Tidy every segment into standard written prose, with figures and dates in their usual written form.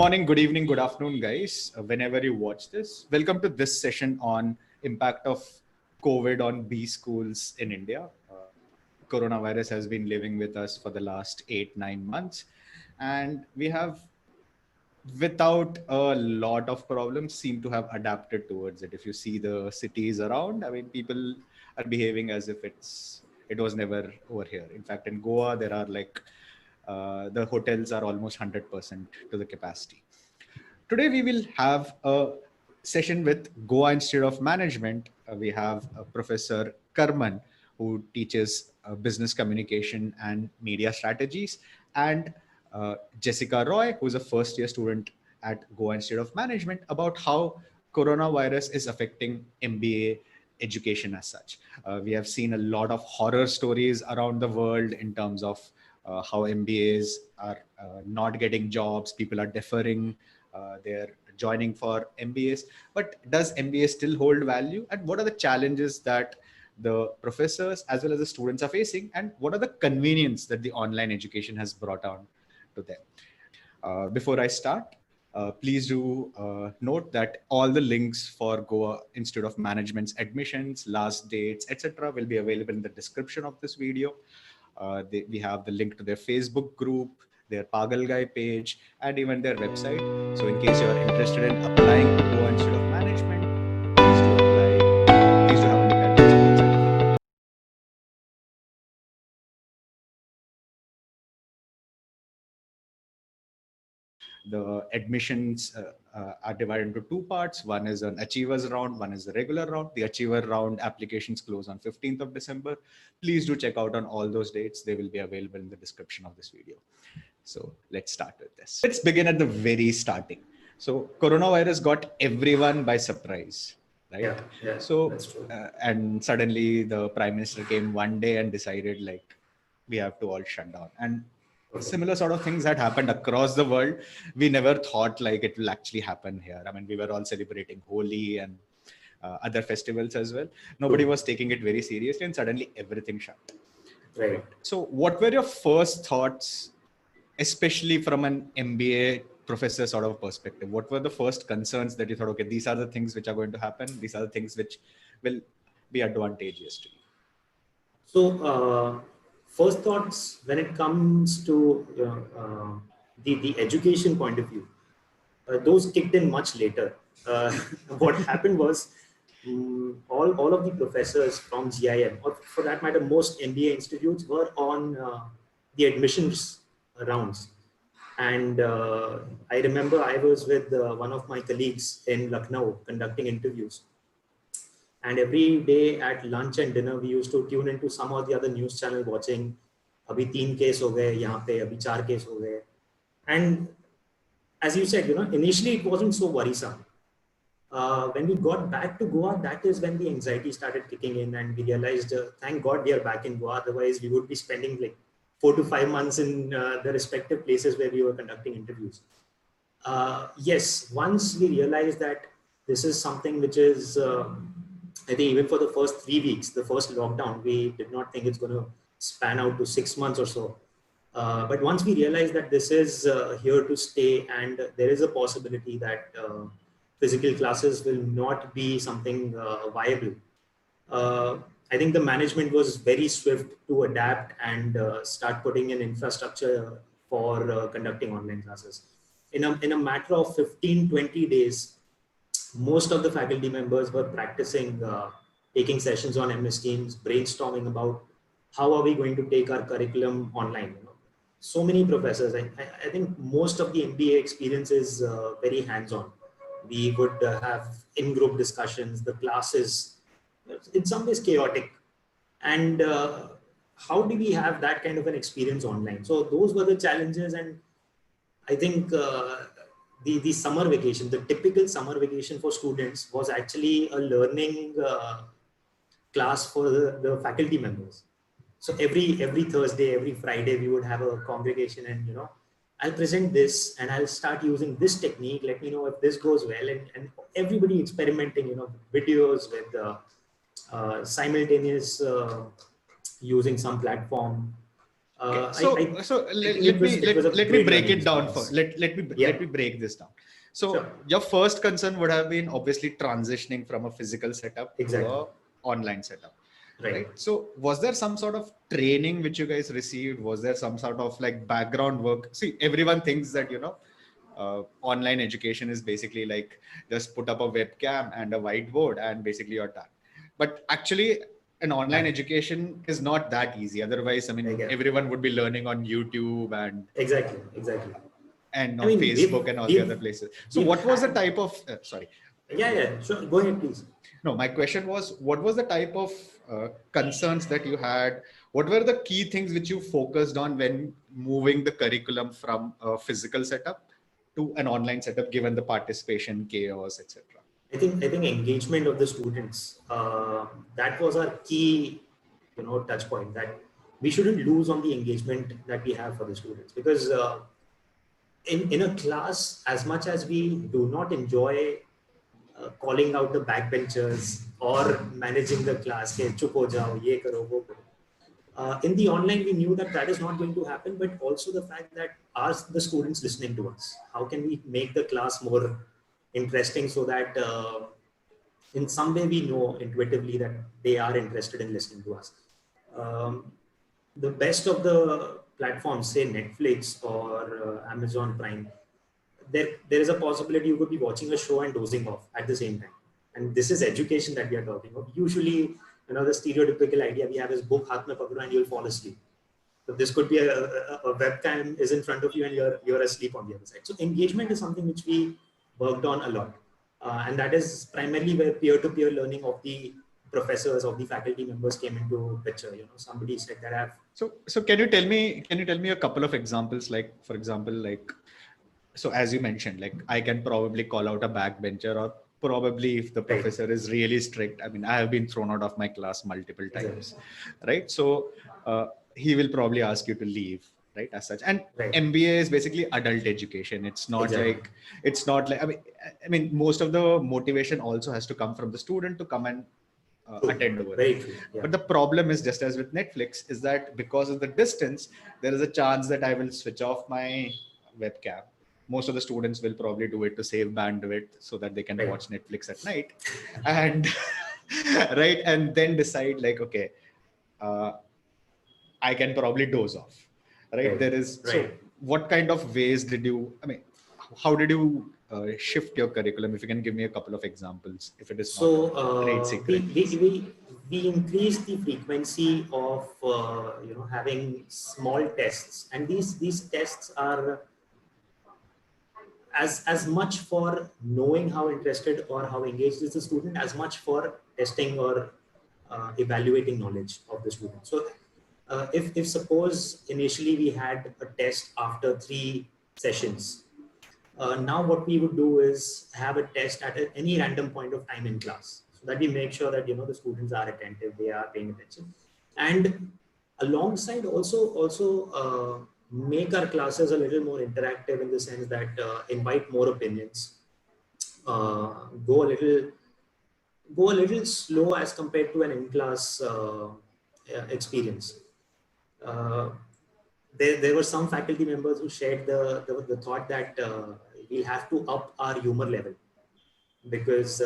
morning, good evening, good afternoon, guys. Whenever you watch this, welcome to this session on impact of COVID on B schools in India. Coronavirus has been living with us for the last 8-9 months, and we have, without a lot of problems, seem to have adapted towards it. If you see the cities around, I mean, people are behaving as if it was never over here. In fact, in Goa, there are like the hotels are almost 100% to the capacity. Today, we will have a session with Goa Institute of Management. We have Professor Karman, who teaches business communication and media strategies, and Jessica Roy, who is a first year student at Goa Institute of Management, about how coronavirus is affecting MBA education as such. We have seen a lot of horror stories around the world in terms of how MBAs are not getting jobs, people are deferring they're joining for MBAs. But does MBA still hold value? And what are the challenges that the professors as well as the students are facing? And what are the convenience that the online education has brought on to them? Before I start, please do note that all the links for Goa Institute of Management's admissions, last dates, etc., will be available in the description of this video. We have the link to their Facebook group, their Pagal Guy page, and even their website. So in case you're interested in applying to Goa Institute of Management, please do apply. Please do have a look at this website. The admissions are divided into two parts. One is an achievers round, one is the regular round. The achiever round applications close on 15th of December. Please do check out on all those dates. They will be available in the description of this video. So let's start with this. Let's begin at the very starting. So coronavirus got everyone by surprise, right? Yeah, so that's true. And suddenly the prime minister came one day and decided like we have to all shut down. And similar sort of things had happened across the world. We never thought like it will actually happen here. I mean, we were all celebrating Holi and other festivals as well. Nobody was taking it very seriously, and suddenly everything shut. Right. So what were your first thoughts, especially from an MBA professor sort of perspective? What were the first concerns that you thought, okay, these are the things which are going to happen, these are the things which will be advantageous to you? So, first thoughts when it comes to the education point of view, those kicked in much later. What happened was all of the professors from GIM, or for that matter, most MBA institutes were on the admissions rounds. And I remember I was with one of my colleagues in Lucknow conducting interviews. And every day at lunch and dinner, we used to tune into some or the other news channel watching, abhi 3 case ho gaye, yahan pe, abhi 4 case ho gaye. And as you said, initially it wasn't so worrisome. When we got back to Goa, that is when the anxiety started kicking in, and we realized, thank God we are back in Goa. Otherwise, we would be spending like 4 to 5 months in the respective places where we were conducting interviews. Yes, once we realized that this is something which is, I think even for the first 3 weeks, the first lockdown, we did not think it's going to span out to 6 months or so. But once we realized that this is here to stay, and there is a possibility that physical classes will not be something viable, I think the management was very swift to adapt and start putting in infrastructure for conducting online classes. In a matter of 15, 20 days, most of the faculty members were practicing taking sessions on MS Teams, brainstorming about how are we going to take our curriculum online. So many professors, I think most of the MBA experience is very hands-on. We would have in-group discussions, the classes, in some ways chaotic. And how do we have that kind of an experience online? So those were the challenges. And I think the summer vacation, the typical summer vacation for students was actually a learning class for the faculty members. So every Thursday, every Friday, we would have a congregation, and I'll present this and I'll start using this technique. Let me know if this goes well, and everybody experimenting, videos with simultaneous using some platform. Okay. I think it was a Let me great break learning it down for experience. let me break this down. So Sure. your first concern would have been obviously transitioning from a physical setup to Exactly. a online setup, Right. right? So was there some sort of training which you guys received? Was there some sort of like background work? See, everyone thinks that online education is basically like just put up a webcam and a whiteboard and basically you're done. But actually, an online Yeah. education is not that easy. Otherwise, I I mean, get it. everyone would be learning on YouTube Exactly. Exactly. and I on mean, Facebook and all the other places. So, we've what was the had. type of sorry? Yeah. Yeah. Sure. Go ahead, please. No, my question was, what was the type of concerns that you had? What were the key things which you focused on when moving the curriculum from a physical setup to an online setup, given the participation, chaos, etc.? I think engagement of the students, that was our key, touch point, that we shouldn't lose on the engagement that we have for the students, because in a class, as much as we do not enjoy calling out the backbenchers or managing the class, "Hey, chup ho jao, ye karo, wo karo." In the online, we knew that that is not going to happen, but also the fact that are the students listening to us? How can we make the class more interesting so that in some way we know intuitively that they are interested in listening to us? Um, the best of the platforms, say Netflix or Amazon Prime, there is a possibility you could be watching a show and dozing off at the same time. And this is education that we are talking about. Usually, the stereotypical idea we have is book haath mein pakdo and you'll fall asleep. So this could be a webcam is in front of you and you're asleep on the other side. So engagement is something which we worked on a lot. And that is primarily where peer-to-peer learning of the professors, of the faculty members came into picture. Somebody said that So can you tell me a couple of examples? Like, for example, like, so as you mentioned, like I can probably call out a backbencher, or probably if the right, professor is really strict, I mean, I have been thrown out of my class multiple exactly, times, right? So he will probably ask you to leave, right? As such. And right, MBA is basically adult education. exactly, It's not like, I mean, most of the motivation also has to come from the student to come and true, attend over there. very true, yeah, But the problem is, just as with Netflix, is that because of the distance, there is a chance that I will switch off my webcam. Most of the students will probably do it to save bandwidth so that they can right, watch Netflix at night, and right, and then decide like, okay, uh, I can probably doze off. Right? right, There is right. so. What kind of ways did you? I mean, how did you shift your curriculum? If you can give me a couple of examples, if it is not a So trade we, secret, we, please. we, we increased the frequency of having small tests, and these tests are as much for knowing how interested or how engaged is the student, as much for testing or evaluating knowledge of the student. So if suppose initially we had a test after 3 sessions, now what we would do is have a test at any random point of time in class, so that we make sure that the students are attentive, they are paying attention, and alongside make our classes a little more interactive, in the sense that invite more opinions, uh, go a little go a little slow as compared to an in-class experience. Uh, there were some faculty members who shared the thought that we'll have to up our humor level, because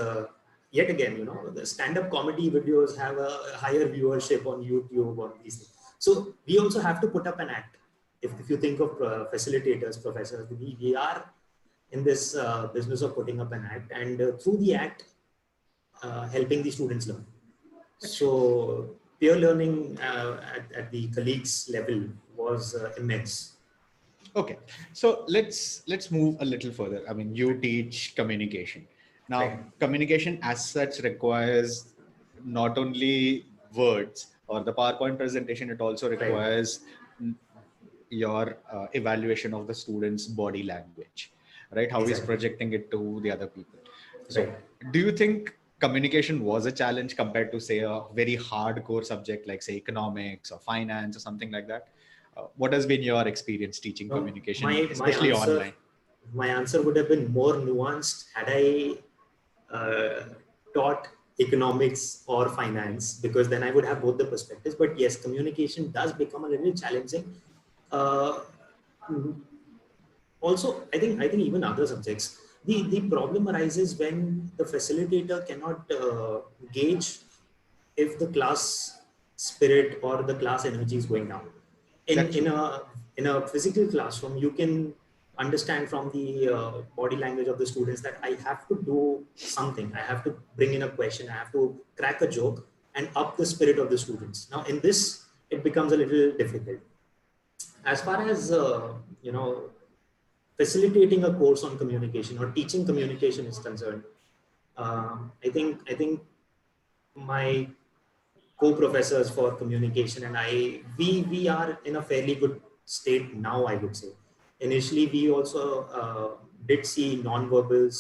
yet again, the stand-up comedy videos have a higher viewership on YouTube, on these things. So we also have to put up an act. If you think of facilitators, professors, we are in this business of putting up an act, and through the act, helping the students learn. So peer learning at the colleagues level was immense. Okay, so let's move a little further. I mean, you teach communication. Right. Now, communication as such requires not only words or the PowerPoint presentation, it also Right. requires your evaluation of the student's body language, right? How he's Exactly. projecting it to the other people. Right. So, do you think communication was a challenge compared to, say, a very hardcore subject like, say, economics or finance or something like that? What has been your experience teaching No, communication, my especially answer online? my answer would have been more nuanced had I uh, taught economics or finance, because then I would have both the perspectives. But yes, communication does become a little challenging. Uh, Also, I think even other subjects, the problem arises when the facilitator cannot gauge if the class spirit or the class energy is going down. In That's in true. a in a physical classroom, you can understand from the body language of the students that I have to do something. I have to bring in a question. I have to crack a joke and up the spirit of the students. Now, in this, it becomes a little difficult. As far as facilitating a course on communication or teaching communication is concerned, I think my co-professors for communication and we are in a fairly good state now, I would say. Initially, we also did see non-verbals,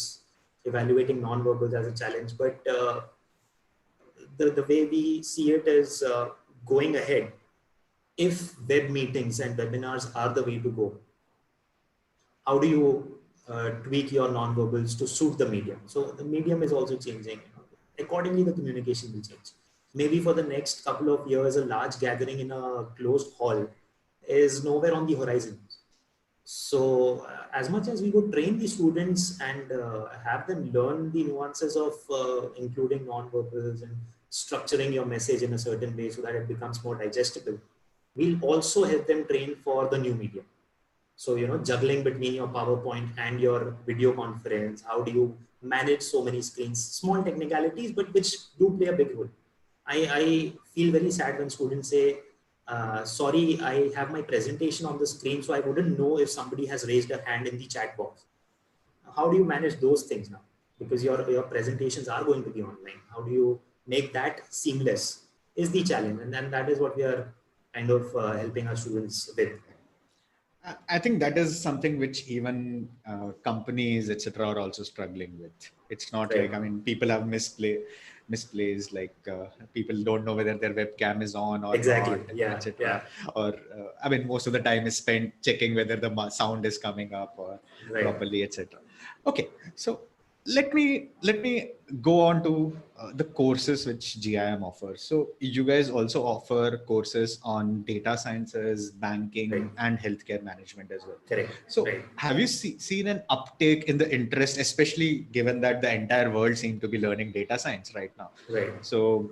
evaluating non-verbals as a challenge, but the way we see it is going ahead. If web meetings and webinars are the way to go, how do you tweak your non-verbals to suit the medium? So the medium is also changing. Accordingly, the communication will change. Maybe for the next couple of years, a large gathering in a closed hall is nowhere on the horizon. So as much as we would train the students and have them learn the nuances of including non-verbals and structuring your message in a certain way so that it becomes more digestible, we'll also help them train for the new medium. So, juggling between your PowerPoint and your video conference, how do you manage so many screens? Small technicalities, but which do play a big role. I feel very sad when students say, sorry, I have my presentation on the screen, so I wouldn't know if somebody has raised a hand in the chat box. How do you manage those things now? Because your presentations are going to be online. How do you make that seamless is the challenge. And then that is what we are kind of helping our students with. I think that is something which even companies, etc., are also struggling with. It's not Right. like, I mean, people have misplaced, like people don't know whether their webcam is on or Exactly. not, Yeah. Yeah. etc. Or I mean, most of the time is spent checking whether the sound is coming up or Right. properly, etc. Okay, so let me go on to the courses which GIM offers. So you guys also offer courses on data sciences, Right. banking, and healthcare management as well. Correct. So Right. have you seen an uptake in the interest, especially given that the entire world seems to be learning data science right now? Right. So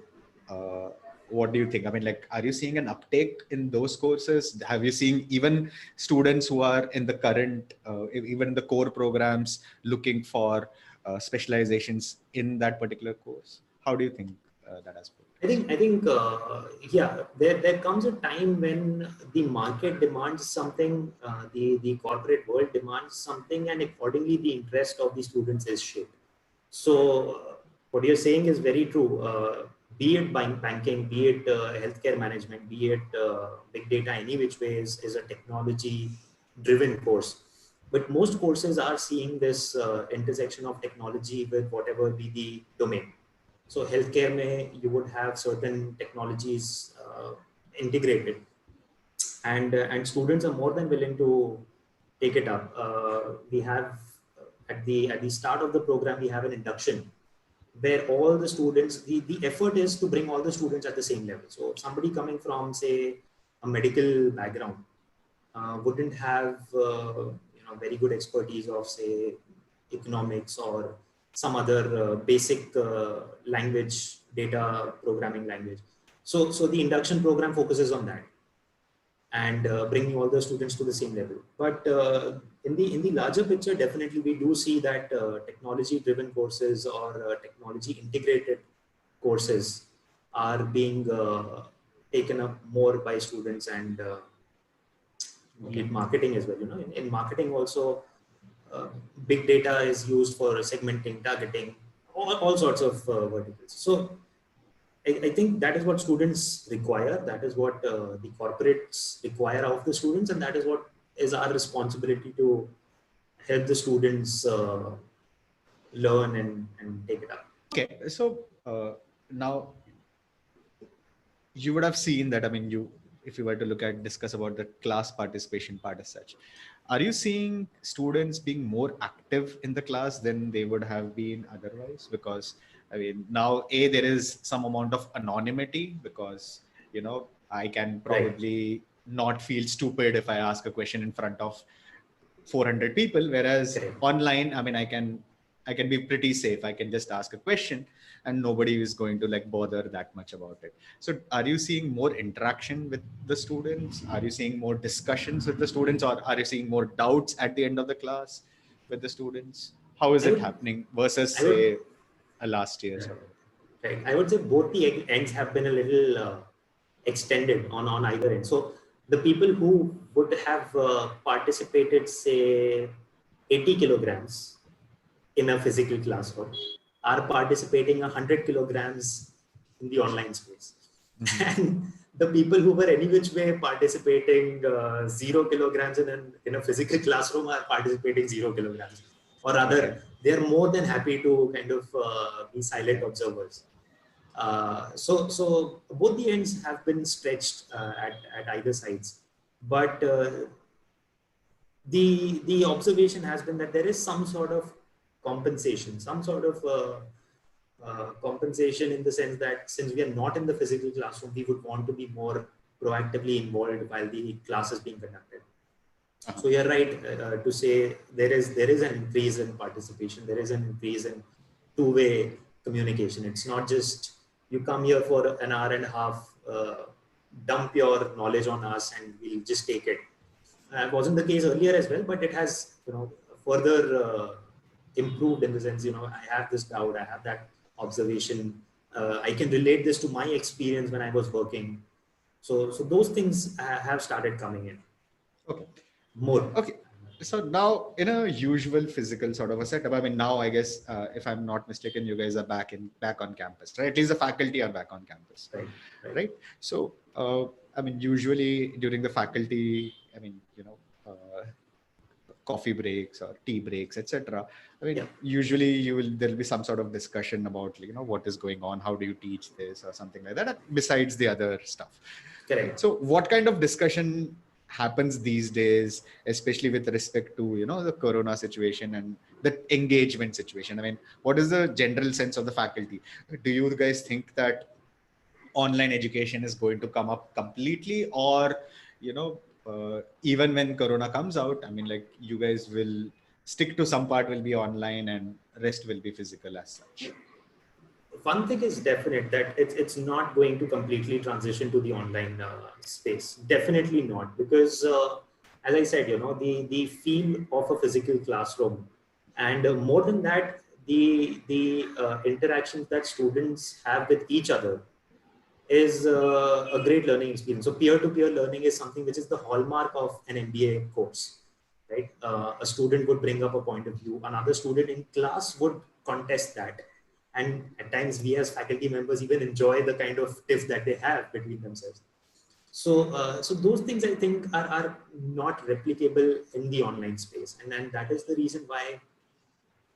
uh, what do you think? I mean, like, are you seeing an uptake in those courses? Have you seen even students who are in the current, even in the core programs, looking for specializations in that particular course? How do you think that has progressed? I think yeah, there comes a time when the market demands something, the corporate world demands something, and accordingly the interest of the students is shaped. So what you're saying is very true. Be it banking, be it healthcare management, be it big data, any which way is a technology driven course. But most courses are seeing this intersection of technology with whatever be the domain. So healthcare may you would have certain technologies integrated, and students are more than willing to take it up. We have at the start of the program we have an induction where all the students, the effort is to bring all the students at the same level. So somebody coming from, say, a medical background wouldn't have very good expertise of, say, economics or some other basic language, data programming language. So the induction program focuses on that and bringing all the students to the same level. But in the larger picture, definitely we do see that technology-driven courses or technology integrated courses are being taken up more by students, and be Okay. it marketing as well. In marketing also, uh, big data is used for segmenting, targeting, all sorts of verticals. So I think that is what students require. That is what the corporates require of the students, and that is what is our responsibility to help the students learn and take it up. Okay. So now you would have seen that, I mean, if you were to look at discuss about the class participation part as such, are you seeing students being more active in the class than they would have been otherwise? Because I mean, now there is some amount of anonymity because, I can probably not feel stupid if I ask a question in front of 400 people, whereas online, I mean, I can be pretty safe. I can just ask a question and nobody is going to like bother that much about it. So are you seeing more interaction with the students? Are you seeing more discussions with the students, or are you seeing more doubts at the end of the class with the students? How is it happening versus say a last year sort of? Right. I would say both the ends have been a little extended on either end. So the people who would have participated, say, 80 kilograms in a physical classroom are participating 100 kilograms in the online space. And the people who were any which way participating 0 kilograms in a physical classroom are participating 0 kilograms. Or rather, they're more than happy to kind of be silent observers. So both the ends have been stretched at either sides. But the observation has been that there is some sort of compensation, some sort of compensation in the sense that since we are not in the physical classroom, we would want to be more proactively involved while the class is being conducted. So you're right to say there is an increase in participation, there is an increase in two-way communication. It's not just you come here for an hour and a half, dump your knowledge on us and we'll just take it. It wasn't the case earlier as well, but it has further improved in the sense, I have this doubt, I have that observation, I can relate this to my experience when I was working. So those things have started coming in. Okay. More. Okay. So now in a usual physical sort of a setup, I mean, now I guess, if I'm not mistaken, you guys are back on campus, right? At least the faculty are back on campus, right? So, I mean, usually during the faculty, I mean, coffee breaks or tea breaks, etc. I mean, usually there'll be some sort of discussion about, what is going on, how do you teach this or something like that, besides the other stuff. Correct. So what kind of discussion happens these days, especially with respect to, the corona situation and the engagement situation? I mean, what is the general sense of the faculty? Do you guys think that online education is going to come up completely, or, even when corona comes out, I mean, like, you guys will stick to some part will be online and rest will be physical as such? One thing is definite, that it's not going to completely transition to the online space. Definitely not, because as I said, the feel of a physical classroom, and more than that, the interactions that students have with each other is a great learning experience. So peer-to-peer learning is something which is the hallmark of an MBA course, right? A student would bring up a point of view, another student in class would contest that. And at times we as faculty members even enjoy the kind of tiff that they have between themselves. So those things I think are not replicable in the online space. And that is the reason why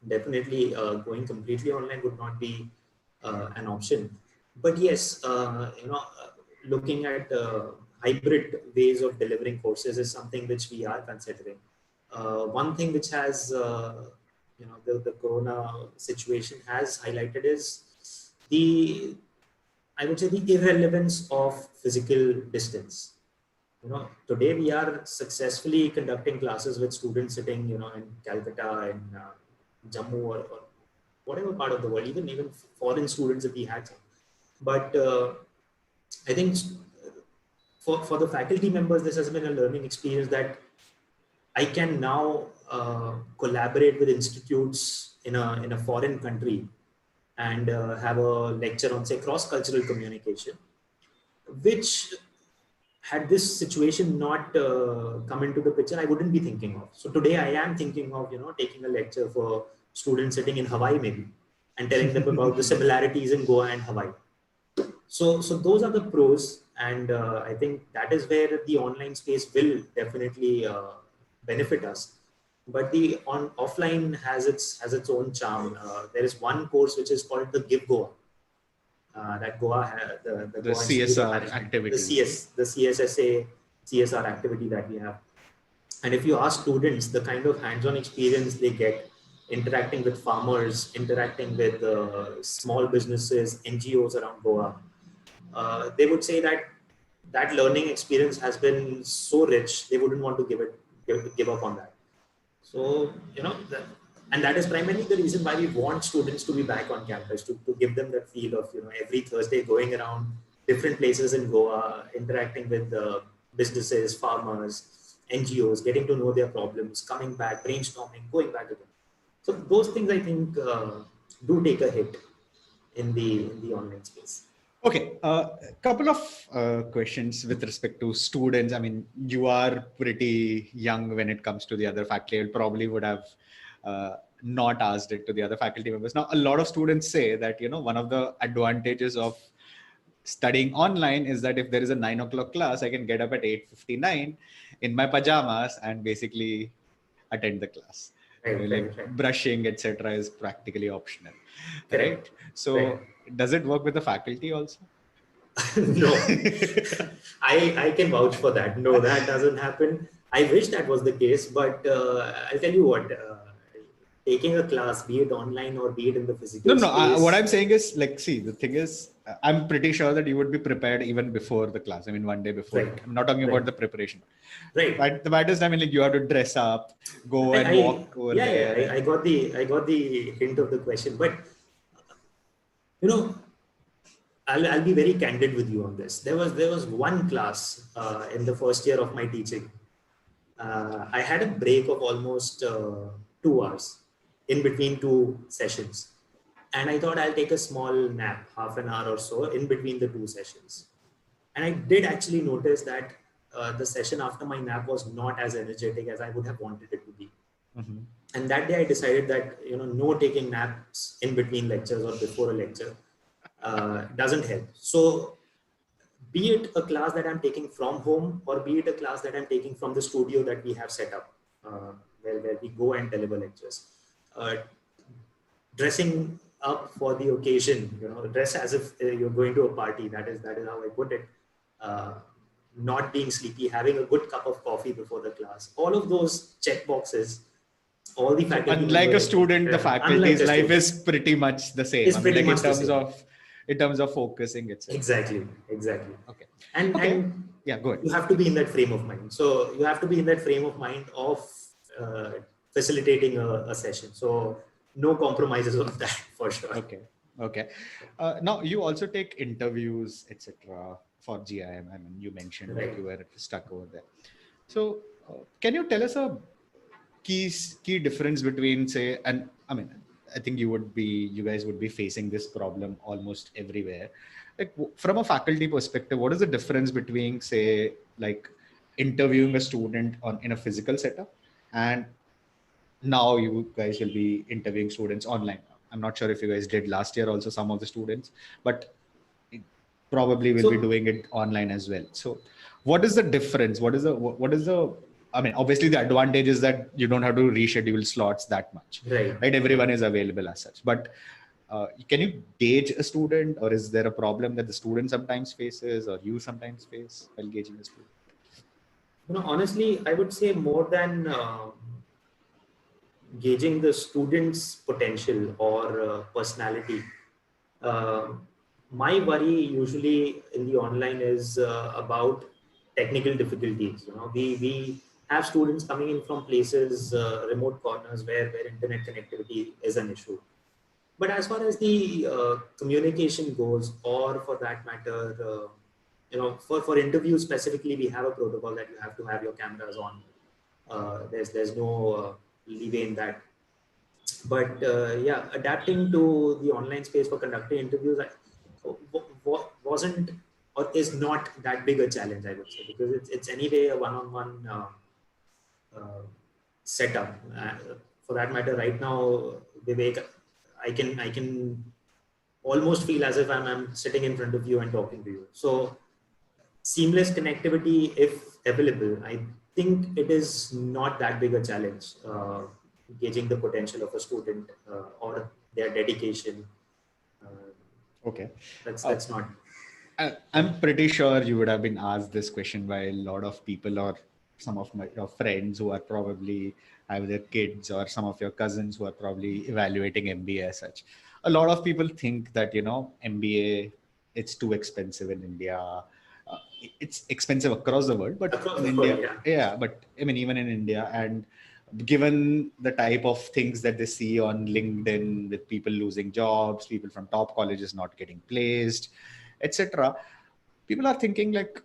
definitely going completely online would not be an option. But yes, looking at hybrid ways of delivering courses is something which we are considering. One thing which has the corona situation has highlighted is I would say the irrelevance of physical distance. Today we are successfully conducting classes with students sitting, in Calcutta and Jammu or whatever part of the world, even foreign students if we had some. But I think for the faculty members, this has been a learning experience that I can now collaborate with institutes in a foreign country and have a lecture on, say, cross-cultural communication, which had this situation not come into the picture, I wouldn't be thinking of. So today I am thinking of, taking a lecture for students sitting in Hawaii maybe and telling them about the similarities in Goa and Hawaii. So those are the pros, and I think that is where the online space will definitely benefit us. But the offline has its own charm. There is one course which is called the Give Goa. That Goa the Goa CSR activity, the CSSA activity that we have. And if you ask students, the kind of hands-on experience they get interacting with farmers, interacting with small businesses, NGOs around Goa, they would say that that learning experience has been so rich, they wouldn't want to give up on that. So, and that is primarily the reason why we want students to be back on campus, to give them that feel of, every Thursday going around different places in Goa, interacting with businesses, farmers, NGOs, getting to know their problems, coming back, brainstorming, going back again. So those things I think do take a hit in the online space. Okay, a couple of questions with respect to students. I mean, you are pretty young when it comes to the other faculty. I probably would have not asked it to the other faculty members. Now, a lot of students say that, one of the advantages of studying online is that if there is a 9 o'clock class, I can get up at 8:59 in my pajamas and basically attend the class. Right. Brushing, etc., is practically optional, Correct. right? So, does it work with the faculty also? No, I can vouch for that. No, that doesn't happen. I wish that was the case, but I'll tell you what. Taking a class, be it online or be it in the physical space. What I'm saying is, see, the thing is, I'm pretty sure that you would be prepared even before the class. I mean, one day before. Right. I'm not talking about the preparation. Right. But the matter is, you have to dress up, go and walk over there. Yeah. I got the hint of the question, but I'll be very candid with you on this. There was one class in the first year of my teaching. I had a break of almost 2 hours in between 2 sessions. And I thought I'll take a small nap, half an hour or so in between the 2 sessions. And I did actually notice that the session after my nap was not as energetic as I would have wanted it to be. Mm-hmm. And that day I decided that, no taking naps in between lectures or before a lecture doesn't help. So be it a class that I'm taking from home or be it a class that I'm taking from the studio that we have set up, where we go and deliver lectures. Dressing up for the occasion, dress as if you're going to a party. That is how I put it. Not being sleepy, having a good cup of coffee before the class. All of those check boxes, all the faculty. Unlike a student, the faculty's life is pretty much the same. In terms of focusing itself. Exactly. Okay. And yeah, go ahead. You have to be in that frame of mind. So you have to be in that frame of mind of facilitating a session. So no compromises of that for sure. Okay. Now you also take interviews, etc. for GIM. I mean, you mentioned that you were stuck over there. So can you tell us a key difference between, say, and I mean, I think you guys would be facing this problem almost everywhere. Like from a faculty perspective, what is the difference between, say, like interviewing a student in a physical setup and now you guys will be interviewing students online? I'm not sure if you guys did last year also some of the students, but probably will be doing it online as well. So what is the difference? What is the I mean, obviously the advantage is that you don't have to reschedule slots that much, right? Everyone is available as such. But can you gauge a student, or is there a problem that the student sometimes faces or you sometimes face while gauging a student? Honestly, I would say more than gauging the student's potential or personality. My worry usually in the online is about technical difficulties. We have students coming in from places, remote corners where internet connectivity is an issue. But as far as the communication goes, or for that matter, for interviews specifically, we have a protocol that you have to have your cameras on. There's no leeway in that. But adapting to the online space for conducting interviews wasn't or is not that big a challenge, I would say, because it's anyway a one-on-one setup. For that matter, right now, Vivek, I can almost feel as if I'm sitting in front of you and talking to you. So seamless connectivity, if available, I think it is not that big a challenge. Gauging the potential of a student or their dedication. Okay. That's not. I'm pretty sure you would have been asked this question by a lot of people, or some of your friends who are probably have their kids, or some of your cousins who are probably evaluating MBA as such. A lot of people think that, MBA, it's too expensive in India. It's expensive across the world, but Across in the world, India, yeah. yeah, but I mean, even in India, and given the type of things that they see on LinkedIn with people losing jobs, people from top colleges not getting placed, etc., people are thinking like,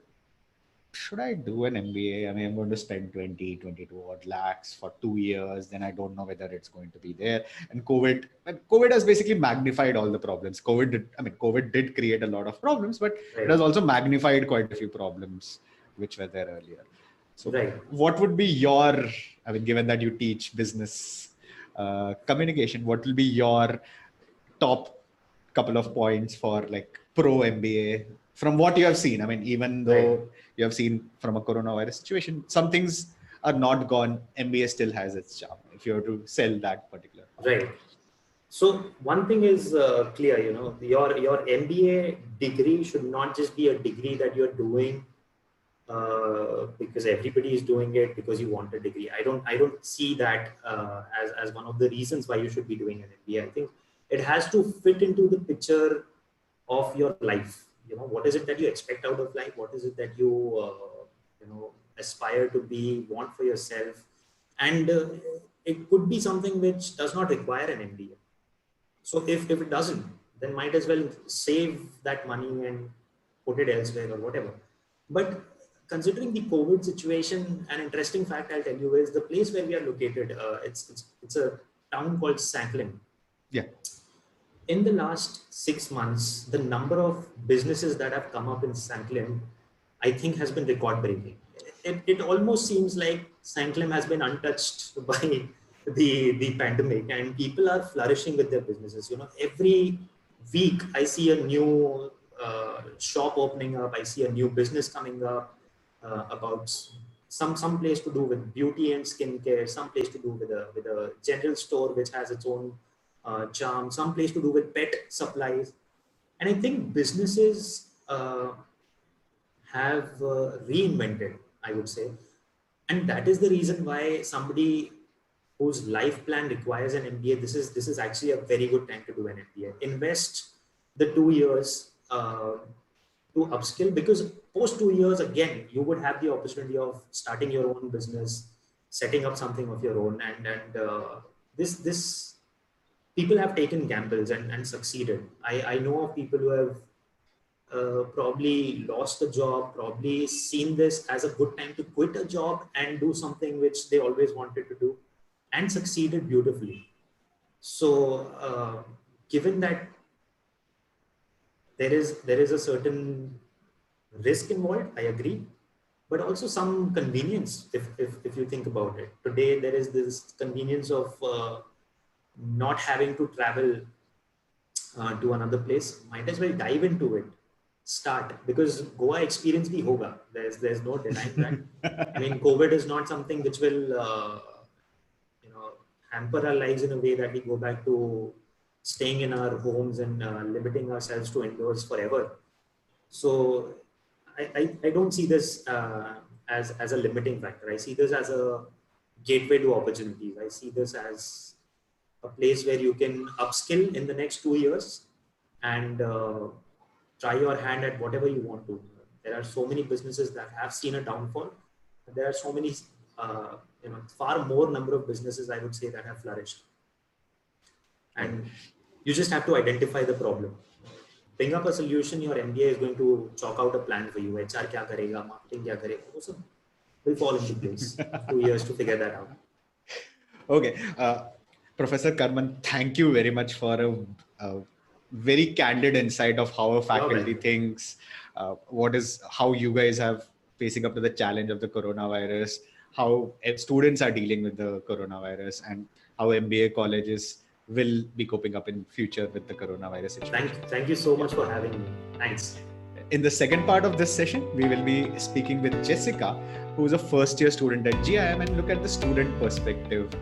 should I do an MBA? I mean, I'm going to spend 20, 22 odd lakhs for 2 years. Then I don't know whether it's going to be there. And COVID has basically magnified all the problems. COVID did create a lot of problems, but it Right. has also magnified quite a few problems which were there earlier. So Right. what would be your, I mean, given that you teach business communication, what will be your top couple of points for like pro MBA from what you have seen? I mean, even though Right. you have seen from a coronavirus situation, some things are not gone. MBA still has its charm if you have to sell that particular part. Right. So one thing is clear, your MBA degree should not just be a degree that you're doing because everybody is doing it because you want a degree. I don't see that as one of the reasons why you should be doing an MBA. I think it has to fit into the picture of your life. What is it that you expect out of life? What is it that you aspire to be, want for yourself? And it could be something which does not require an MBA. So if it doesn't, then might as well save that money and put it elsewhere or whatever. But considering the COVID situation, an interesting fact I'll tell you is the place where we are located. It's a town called Sanklin. Yeah. In the last 6 months, the number of businesses that have come up in Sanklin, I think, has been record breaking. It almost seems like Sanklin has been untouched by the pandemic, and people are flourishing with their businesses. Every week I see a new shop opening up. I see a new business coming up about some place to do with beauty and skincare, some place to do with a general store which has its own charm, some place to do with pet supplies. And I think businesses have reinvented, I would say. And that is the reason why somebody whose life plan requires an MBA, this is actually a very good time to do an MBA. Invest the 2 years to upskill, because post 2 years, again, you would have the opportunity of starting your own business, setting up something of your own. And this people have taken gambles and succeeded. I know of people who have probably lost a job, probably seen this as a good time to quit a job and do something which they always wanted to do, and succeeded beautifully. So, given that there is a certain risk involved, I agree, but also some convenience. If you think about it, today there is this convenience of not having to travel to another place. Might as well dive into it. Start, because Goa experience bhi hoga. There's no denying that. I mean, COVID is not something which will hamper our lives in a way that we go back to staying in our homes and limiting ourselves to indoors forever. So I don't see this as a limiting factor. I see this as a gateway to opportunities. I see this as a place where you can upskill in the next 2 years and try your hand at whatever you want to. There are so many businesses that have seen a downfall. There are so many, far more number of businesses, I would say, that have flourished. And you just have to identify the problem. Bring up a solution. Your MBA is going to chalk out a plan for you. HR kya karega, marketing kya karega. Also will fall into place. 2 years to figure that out. Okay. Professor Karman, thank you very much for a very candid insight of how a faculty thinks, how you guys have facing up to the challenge of the coronavirus, how students are dealing with the coronavirus, and how MBA colleges will be coping up in future with the coronavirus situation. Thank you so much for having me. Thanks. In the second part of this session, we will be speaking with Jessica, who is a first year student at GIM, and look at the student perspective